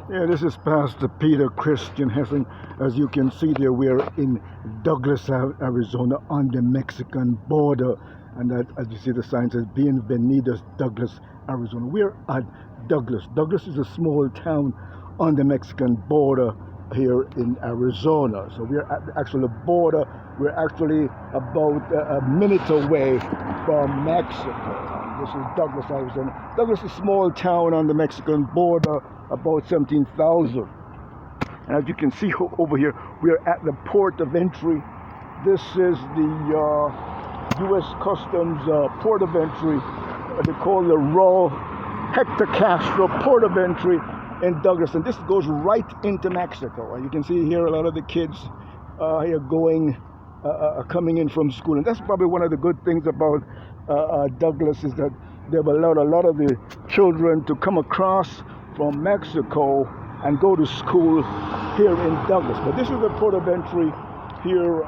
Yeah, this is Pastor Peter Christian Hessing. As you can see there, we're in Douglas, Arizona, on the Mexican border. And that, as you see, the sign says Bienvenidos, Douglas, Arizona. We're at Douglas. Douglas is a small town on the Mexican border here in Arizona. So we're at the actual border. We're actually about a minute away from Mexico. This is Douglas, Arizona. Douglas is a small town on the Mexican border, about 17,000. And as you can see over here, we're at the port of entry. This is the U.S. Customs port of entry. They call the Raul Hector Castro port of entry in Douglas. And this goes right into Mexico. And you can see here a lot of the kids here coming in from school. And that's probably one of the good things about Douglas, is that they've allowed a lot of the children to come across from Mexico and go to school here in Douglas. But this is the port of entry here.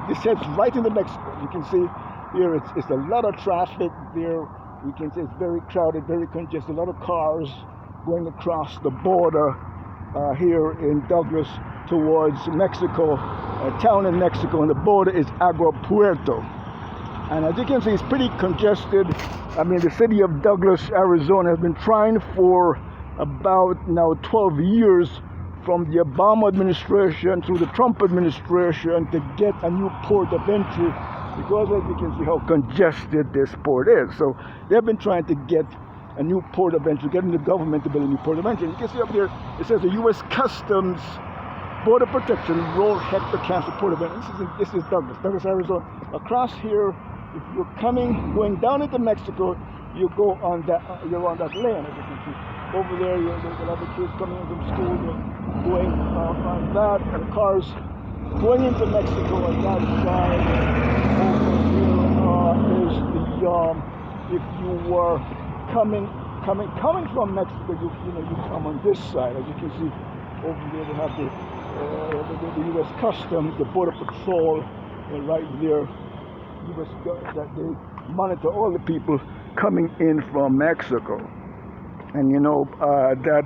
It heads right into Mexico. You can see here it's a lot of traffic there. You can see it's very crowded, very congested, a lot of cars going across the border here in Douglas towards Mexico, a town in Mexico, and the border is Agua Puerto. And as you can see, it's pretty congested. I mean, the city of Douglas, Arizona has been trying for about now 12 years, from the Obama administration through the Trump administration, to get a new port of entry, because as you can see how congested this port is. So they've been trying to get a new port of entry, getting the government to build a new port of entry. You can see up here, it says the U.S. Customs Border Protection Raul Hector Castro port of entry. This is Douglas, Arizona. Across here, if you're going down into Mexico, you go on that, you're on that lane, as you can see. Over there, there's a lot of kids coming in from school, going on that, and cars going into Mexico on that side. Over here is the, if you were coming from Mexico, you come on this side. As you can see, over there they have the U.S. Customs, the Border Patrol, right there. That they monitor all the people coming in from Mexico. And that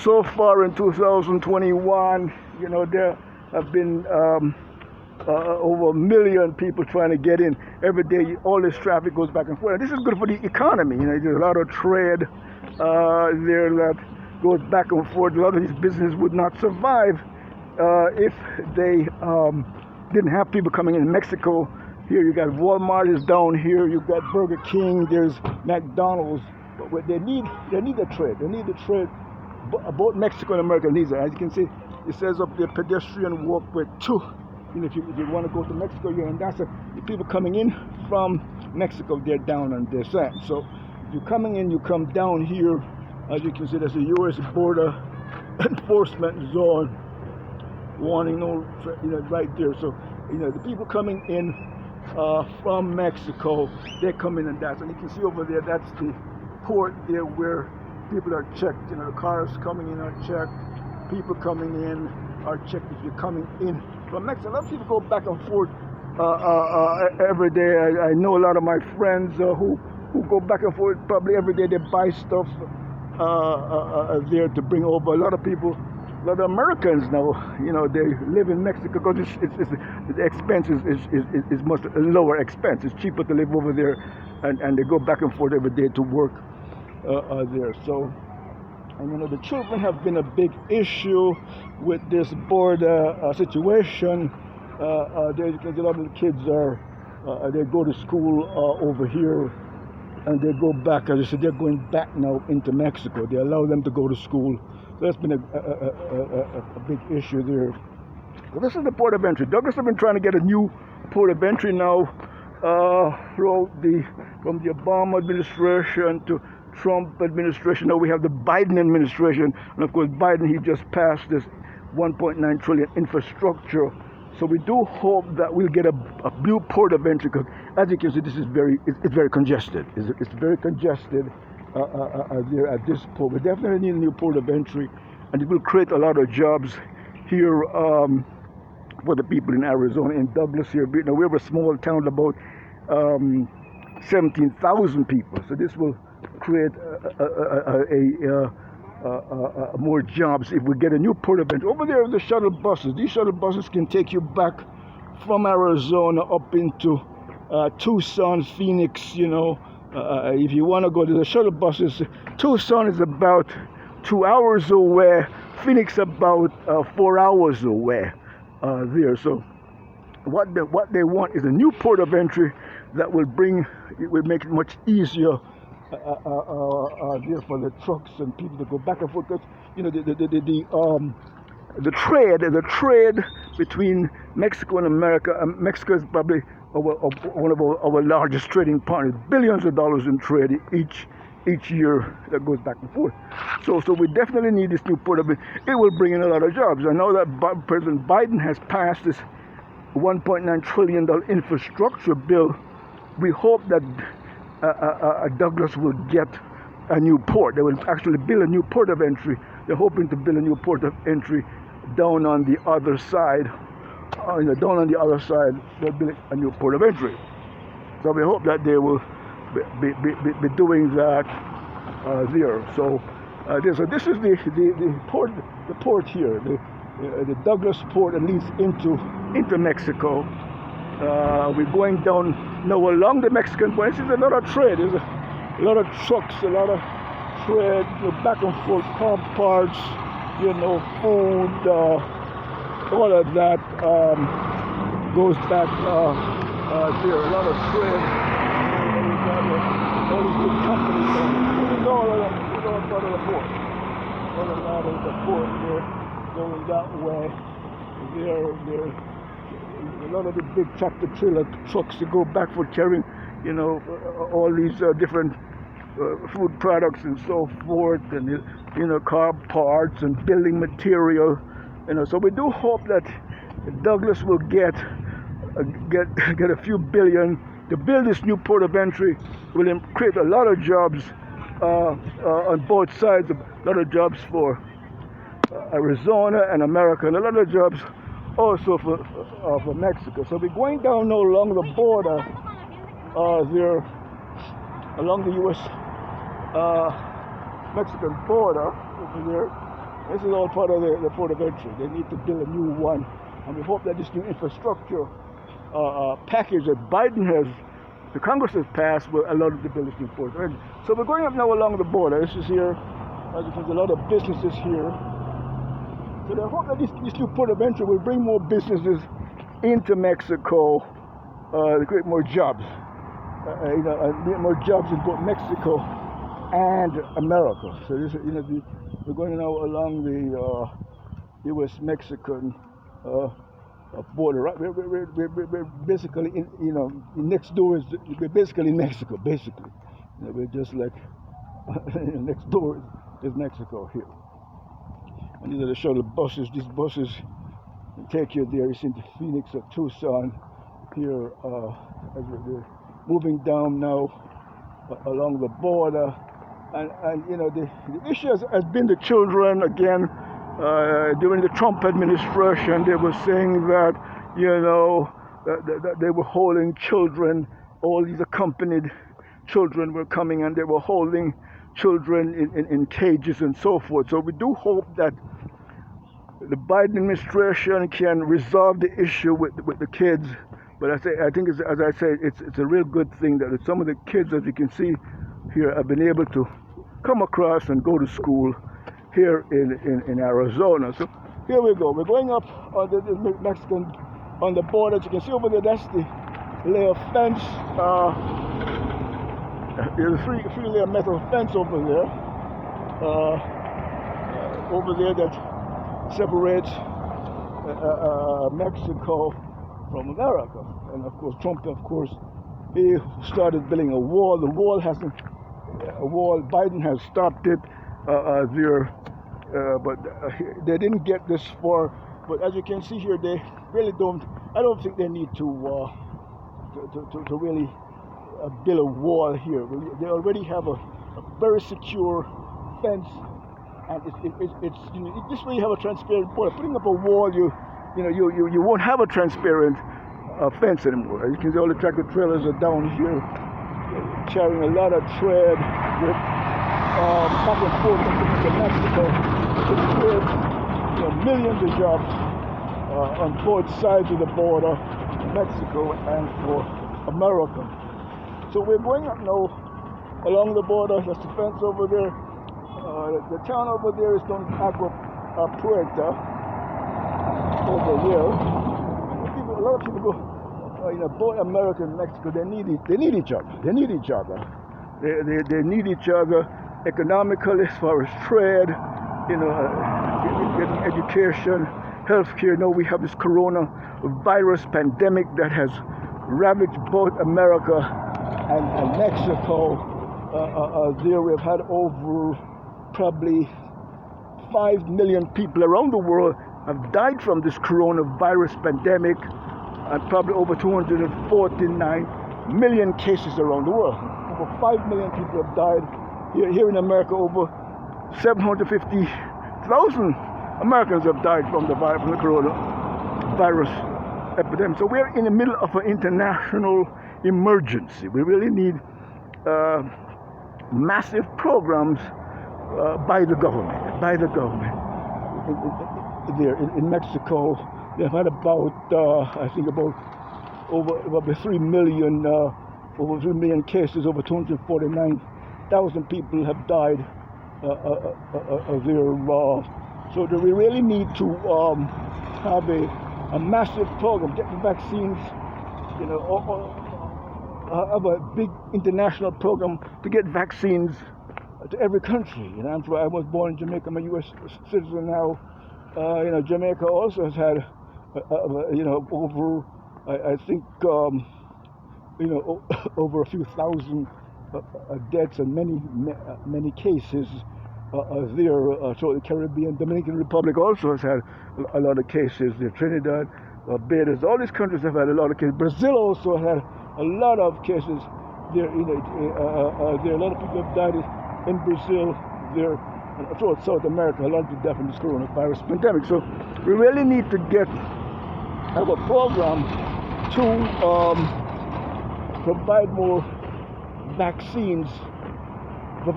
so far in 2021, there have been over 1 million people trying to get in every day. All this traffic goes back and forth. And this is good for the economy. There's a lot of trade there that goes back and forth. A lot of these businesses would not survive if they didn't have people coming in. Mexico, here you got Walmart is down here. You got Burger King. There's McDonald's. But they need the trade. They need the trade. Both Mexico and America needs it. As you can see, it says up there, pedestrian walkway 2. If you want to go to Mexico, and that's the people coming in from Mexico, they're down on this side. So if you're coming in, you come down here. As you can see, there's a U.S. border enforcement zone warning, right there. So the people coming in from Mexico, they're coming in that. And you can see over there, that's the port there where people are checked. The cars coming in are checked. People coming in are checked if you're coming in from Mexico. A lot of people go back and forth every day. I know a lot of my friends who go back and forth probably every day. They buy stuff there to bring over. A lot of people, a lot of Americans now, they live in Mexico because the expense is much lower expense. It's cheaper to live over there, and they go back and forth every day to work there. So, and the children have been a big issue with this border situation. Because a lot of the kids they go to school over here, and they go back. As I said, they're going back now into Mexico. They allow them to go to school. So that's been a big issue there. So this is the port of entry. Douglas have been trying to get a new port of entry now from the Obama administration to Trump administration. Now we have the Biden administration, and of course Biden, he just passed this 1.9 trillion infrastructure. So we do hope that we'll get a new port of entry, because as you can see, this is it's very congested. It's very congested there at this port. We definitely need a new port of entry, and it will create a lot of jobs here for the people in Arizona, in Douglas here. We're a small town, about 17,000 people. So this will create more jobs if we get a new port of entry. Over there are the shuttle buses. These shuttle buses can take you back from Arizona up into Tucson, Phoenix, if you want to go to the shuttle buses. Tucson is about 2 hours away, Phoenix about 4 hours away there. So what they want is a new port of entry that will make it much easier there for the trucks and people to go back and forth. Because the trade between Mexico and America. Mexico is probably one of our largest trading partners. Billions of dollars in trade each year that goes back and forth. So we definitely need this new port of entry. It will bring in a lot of jobs. I know that President Biden has passed this $1.9 trillion infrastructure bill. We hope that Douglas will get a new port. They will actually build a new port of entry. They're hoping to build a new port of entry down on the other side. Down on the other side, they'll build a new port of entry. So we hope that they will be doing that there. So this is the port here, the Douglas port that leads into Mexico. We're going down now along the Mexican border. This is a lot of trade. There's a lot of trucks, a lot of trade, back and forth, car parts, food, all of that goes back there. A lot of trade. All these big companies. This is all part of the port. All of that is the port here, going that way. There. A lot of the big tractor trailer trucks that go back for carrying, all these different food products and so forth, and car parts and building material, So we do hope that Douglas will get a few billion to build this new port of entry. Will create a lot of jobs on both sides. A lot of jobs for Arizona and America, and a lot of jobs also for Mexico. So we're going down now along the border there, along the U.S. Mexican border over there. This is all part of the port of entry. They need to build a new one, and we hope that this new infrastructure package that the Congress has passed will allow them to build this new port. So we're going up now along the border. This is here, as you can see, a lot of businesses here. So I hope that this new port of entry will bring more businesses into Mexico, to create more jobs, more jobs in both Mexico and America. So this, we're going now along the U.S.-Mexican border. Right? We're basically next door is we're basically in Mexico. Basically, we're just like next door is Mexico here. And these are the shuttle buses. These buses take you there. It's into Phoenix or Tucson here as we're moving down now along the border. And the issue has been the children again. During the Trump administration, they were saying that that they were holding children. All these accompanied children were coming, and they were holding children in cages and so forth. So we do hope that the Biden administration can resolve the issue with the kids. But I think as I say, it's a real good thing that some of the kids, as you can see here, have been able to come across and go to school here in Arizona. So here we go. We're going up on the Mexican, on the border. As you can see over there, that's the layer fence. There's a three-layer metal fence over there. Over there that separates Mexico from America. And of course, Trump, he started building a wall. The wall hasn't. Biden has stopped it there, but they didn't get this far. But as you can see here, they really don't. I don't think they need to really build a wall here. They already have a very secure fence, and it's this way you have a transparent border. Putting up a wall, you won't have a transparent fence anymore. As you can see, all the tractor trailers are down here, carrying a lot of trade with back and forth to Mexico to create millions of jobs on both sides of the border, Mexico and for America. So we're going up now along the border. That's the fence over there. The town over there is Don Agua Puerta over there. A lot of people go, both America and Mexico. They need each other. They need each other. They need each other economically, as far as trade, getting education, healthcare. Now we have this coronavirus pandemic that has ravaged both America and Mexico. There we've had over probably 5 million people around the world have died from this coronavirus pandemic, and probably over 249 million cases around the world. Over 5 million people have died. Here in America, over 750,000 Americans have died from the coronavirus epidemic. So we're in the middle of an international emergency. We really need massive programs by the government. There in Mexico, they've had about over 3 million cases, over 249,000 people have died there. So we really need to have a massive program, get the vaccines, have a big international program to get vaccines to every country. I was born in Jamaica. I'm a U.S. citizen now. Jamaica also has had, over, I think, over a few thousand deaths and many cases there. So the Caribbean, Dominican Republic also has had a lot of cases. Trinidad, Barbados, all these countries have had a lot of cases. Brazil also had a lot of cases. There, a lot of people have died in Brazil. There, throughout South America, a lot of people died from this coronavirus pandemic. So we really need to have a program to provide more vaccines for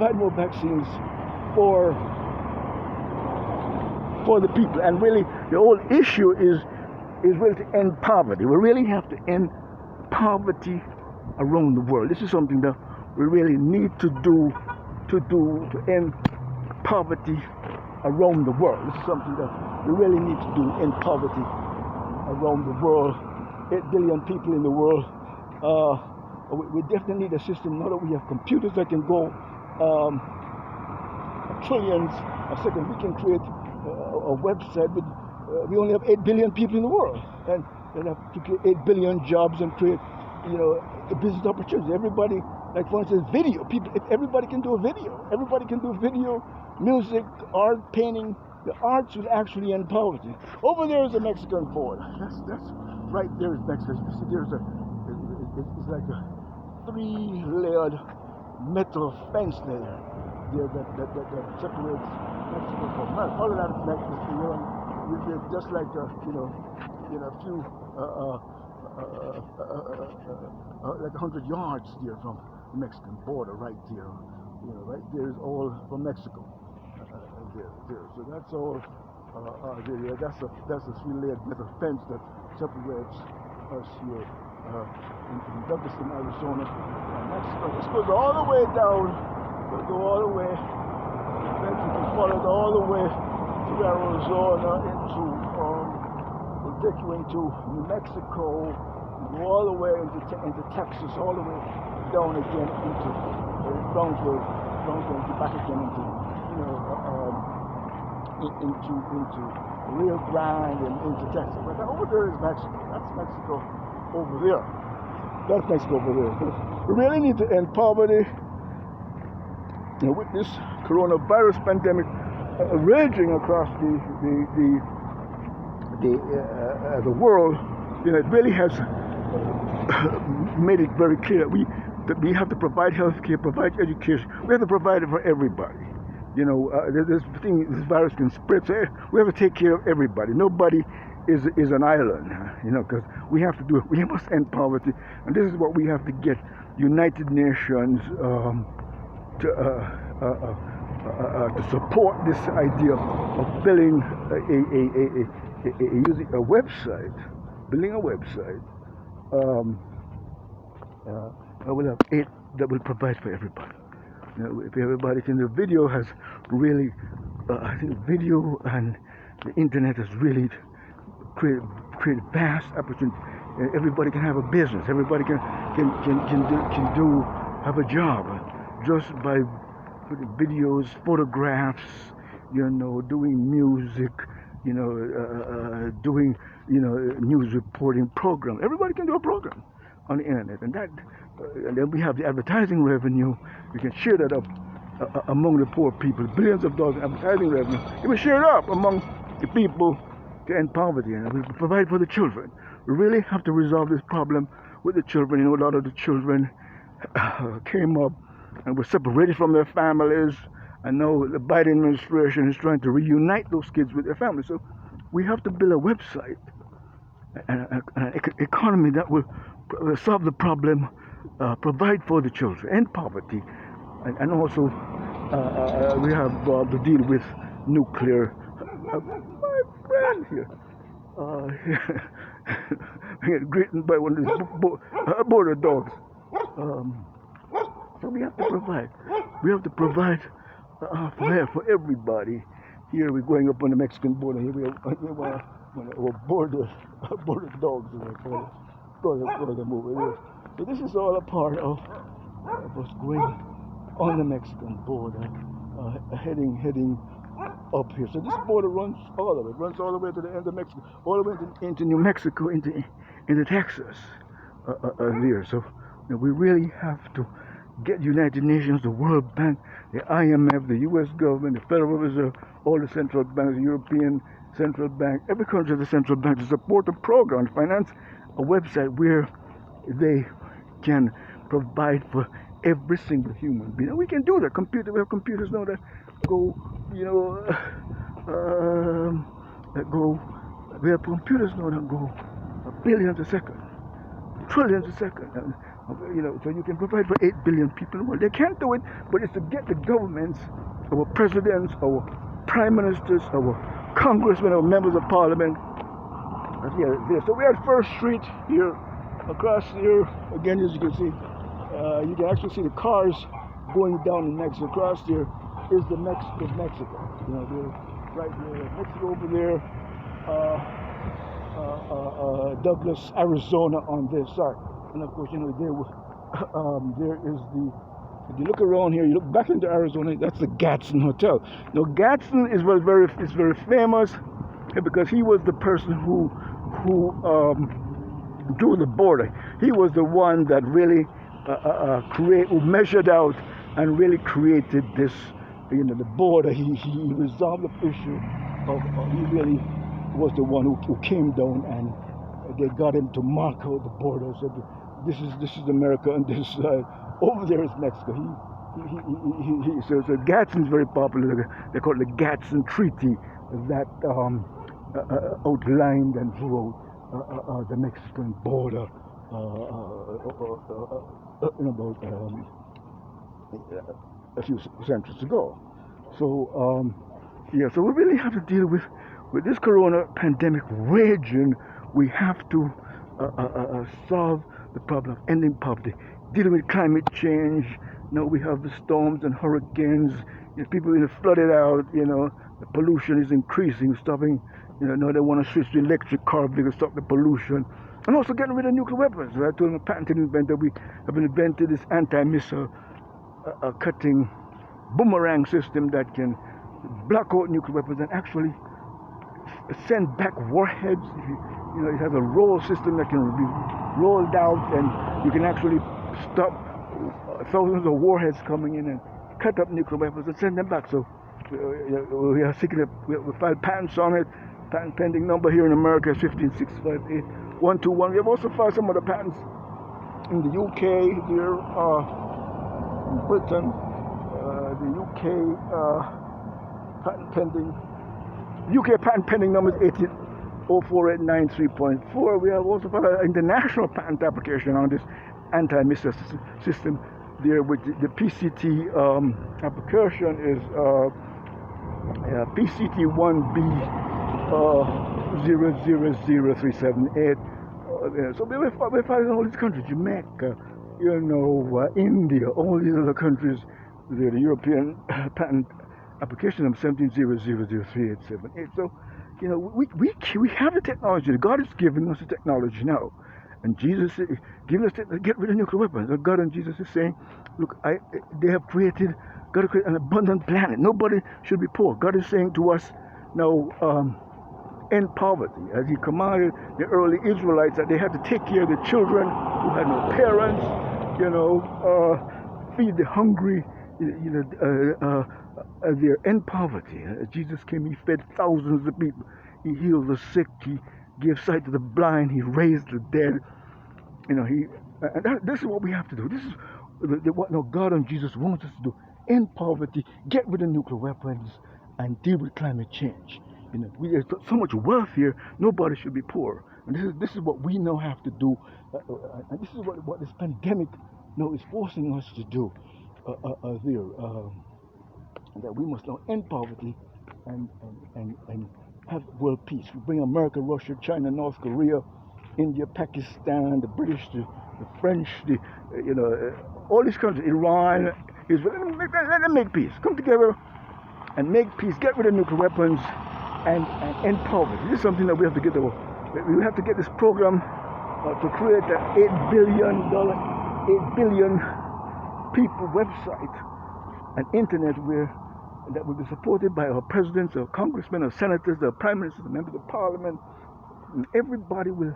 the people. And really, the whole issue is really to end poverty. We really have to end poverty around the world. This is something that we really need to do to end poverty around the world. This is something that we really need to do, end poverty around the world. 8 billion people in the world. We definitely need a system now that we have computers that can go trillions a second. We can create a website with we only have 8 billion people in the world, and they have to create 8 billion jobs and create a business opportunity. Everybody, like for instance, video. Everybody can do a video. Everybody can do video, music, art, painting. The arts will actually end poverty. Over there is the Mexican border. That's right there is Mexico. You see, it's like a 3-layered metal fence there that separates Mexico from America. All of that is Mexico. Just like a few like 100 yards there from the Mexican border, right there. Right there is all from Mexico. There. So that's all. That's a 3-layered metal fence that separates us here in Douglaston, Arizona, and Mexico. This goes all the way down. Go all the way. Then you can follow it all the way to Arizona, will take you into New Mexico, go all the way into Texas, all the way down again into Brownsville, back again into Rio Grande and into Texas. But over there is Mexico. That's Mexico over there. That's Mexico over there. We really need to end poverty. With this coronavirus pandemic raging across the world, it really has made it very clear that we have to provide health care, provide education. We have to provide it for everybody. This virus can spread, so we have to take care of everybody. Nobody is an island, because we have to do it. We must end poverty, and this is what we have to get United Nations to support this idea of building using a website, building a website. I will have 8 that will provide for everybody. You know, if everybody can, the video has really, I think video and the internet has really created vast opportunity. Everybody can have a business. Everybody can have a job just by putting videos, photographs, you know, doing music, you know, doing, you know, news reporting program. Everybody can do a program on the internet, and that, and then we have the advertising revenue. We can share that up among the poor people. Billions of dollars in advertising revenue. It will share it up among the people to end poverty, and we provide for the children. We really have to resolve this problem with the children. You know, a lot of the children came up and were separated from their families. I know the Biden administration is trying to reunite those kids with their families. So we have to build a website and an economy that will solve the problem, provide for the children, end poverty, and also we have to deal with nuclear. My friend here. I get greeted by one of these border dogs. So we have to provide. We have to provide for everybody. Here we're going up on the Mexican border. Here we are border dogs. Border movie. So this is all a part of what's going on the Mexican border, heading up here. So this border runs all of it, runs all the way to the end of Mexico, all the way into New Mexico, into Texas, there. So you know, we really have to get United Nations, the World Bank, the IMF, the U.S. government, the Federal Reserve, all the central banks, the European Central Bank, every country has a central bank to support a program, finance a website where they can provide for every single human being. And we can do that. We have computers now that go, you know, we have computers now that go billions a second, trillions a second. And, you know, so you can provide for 8 billion people in the world. They can't do it, but it's to get the governments, our presidents, our prime ministers, our congressmen, our members of parliament. Here. So we're at First Street here, across here. Again, as you can see, you can actually see the cars going down in Mexico. Across there is the Mexico. You know, they're right there, Mexico over there. Douglas, Arizona on this side. And of course, you know, there is the, if you look around here, you look back into Arizona, that's the Gadsden Hotel. Now, Gadsden is very famous because he was the person who drew the border. He was the one that really who measured out and really created this, you know, the border. He resolved the issue he really was the one who came down and they got him to mark out the border. So this is America, and this side over there is Mexico. So Gadsden is very popular. They call it the Gadsden Treaty that outlined and drew out the Mexican border in about a few centuries ago. So so we really have to deal with this corona pandemic raging. We have to solve the problem of ending poverty, dealing with climate change. Now we have the storms and hurricanes. You know, people are flooded out. You know, the pollution is increasing, stopping. You know, now they want to switch to electric car to stop the pollution, and also getting rid of nuclear weapons. I told them, a patented inventor, we have invented this anti-missile cutting boomerang system that can block out nuclear weapons and actually send back warheads. You know, it has a roll system that can be rolled out, and you can actually stop thousands of warheads coming in and cut up nuclear weapons and send them back. So we are seeking we filed patents on it. Patent pending number here in America is 15658-121. We have also filed some other patents in the UK, here in Britain. The UK patent pending number is 1804893.4. We have also filed an international patent application on this anti-missile system there with the PCT application is PCT1B 000378. So we're fighting all these countries, Jamaica, India, all these other countries. The European patent application number 1700038878. So, we have the technology. God has given us the technology now. And Jesus is giving us to get rid of nuclear weapons. God and Jesus is saying, look, they have created, God has created an abundant planet. Nobody should be poor. God is saying to us now, end poverty. As he commanded the early Israelites that they had to take care of the children who had no parents, feed the hungry, their end poverty. Jesus came, he fed thousands of people. He healed the sick. He gave sight to the blind. He raised the dead. This is what we have to do. This is what God and Jesus wants us to do. End poverty, get rid of nuclear weapons, and deal with climate change. There's so much wealth here. Nobody should be poor. And this is what we now have to do. And this is what this pandemic is forcing us to do. That we must now end poverty and have world peace. We bring America, Russia, China, North Korea, India, Pakistan, the British, the French, all these countries, Iran, Israel. Let them make peace. Come together and make peace. Get rid of nuclear weapons and end poverty. This is something that we have to get over. We have to get this program to create an $8 billion people website, an internet that will be supported by our presidents, our congressmen, our senators, our prime ministers, members of parliament. And everybody will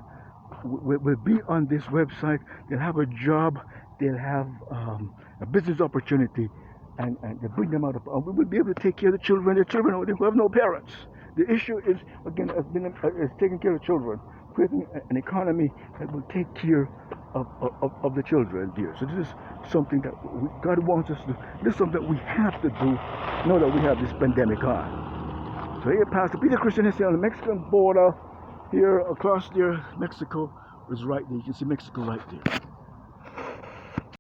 be on this website. They'll have a job. They'll have a business opportunity, and they bring them out of. We will be able to take care of the children. The children who have no parents. The issue is again is taking care of children, creating an economy that will take care of the children dear. So this is something that God wants us to do. This is something that we have to do now that we have this pandemic on. So here, Pastor Peter Christian Hessing on the Mexican border, here across there, Mexico is right there. You can see Mexico right there.